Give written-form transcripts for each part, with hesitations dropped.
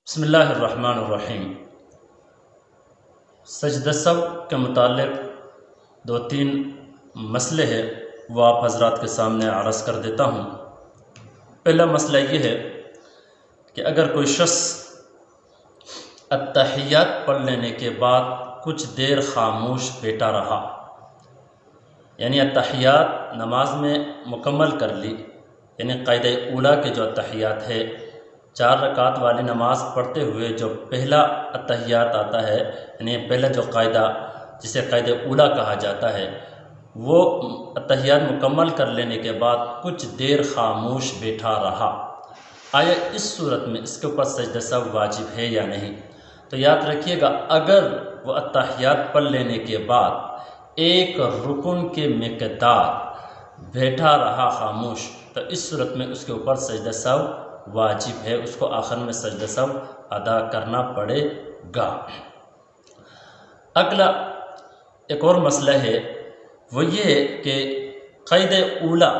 بسم اللہ الرحمن الرحیم۔ سجدہ سہو کے متعلق دو تین مسئلے ہیں، وہ آپ حضرات کے سامنے عرض کر دیتا ہوں۔ پہلا مسئلہ یہ ہے کہ اگر کوئی شخص اتحیات پڑھ لینے کے بعد کچھ دیر خاموش بیٹھا رہا، یعنی اتحیات نماز میں مکمل کر لی، یعنی قاعدہ اولیٰ کے جو اتحیات ہے، 4 رکعت والی نماز پڑھتے ہوئے جو پہلا اتحیات آتا ہے، یعنی پہلا جو قاعدہ جسے قاعدہ اولیٰ کہا جاتا ہے، وہ اتحیات مکمل کر لینے کے بعد کچھ دیر خاموش بیٹھا رہا، آیا اس صورت میں اس کے اوپر سجدہ سہو واجب ہے یا نہیں؟ تو یاد رکھیے گا، اگر وہ اتحیات پڑھ لینے کے بعد ایک رکن کے مقدار بیٹھا رہا خاموش، تو اس صورت میں اس کے اوپر سجدہ سہو واجب ہے، اس کو آخر میں سجدہ سہو ادا کرنا پڑے گا۔ اگلا ایک اور مسئلہ ہے، وہ یہ ہے کہ قاعدہ اولیٰ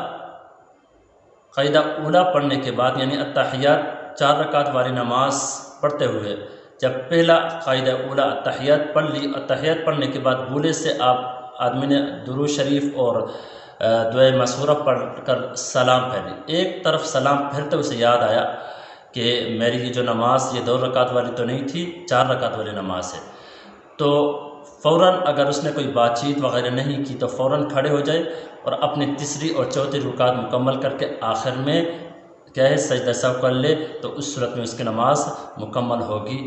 پڑھنے کے بعد، یعنی اتحیات 4 رکعت والی نماز پڑھتے ہوئے جب پہلا قاعدہ اولیٰ اتحیات پڑھ لی، اتحیات پڑھنے کے بعد بھولے سے آدمی نے درود شریف اور دعائے مسورہ پڑھ کر سلام پھیری، ایک طرف سلام پھیرتے اسے یاد آیا کہ میری یہ جو نماز یہ 2 رکعت والی تو نہیں تھی، 4 رکعت والی نماز ہے، تو فوراً اگر اس نے کوئی بات چیت وغیرہ نہیں کی تو فوراً کھڑے ہو جائے اور اپنی تیسری اور چوتھی رکعت مکمل کر کے آخر میں کیا ہے سجدہ سہو کر لے، تو اس صورت میں اس کی نماز مکمل ہوگی۔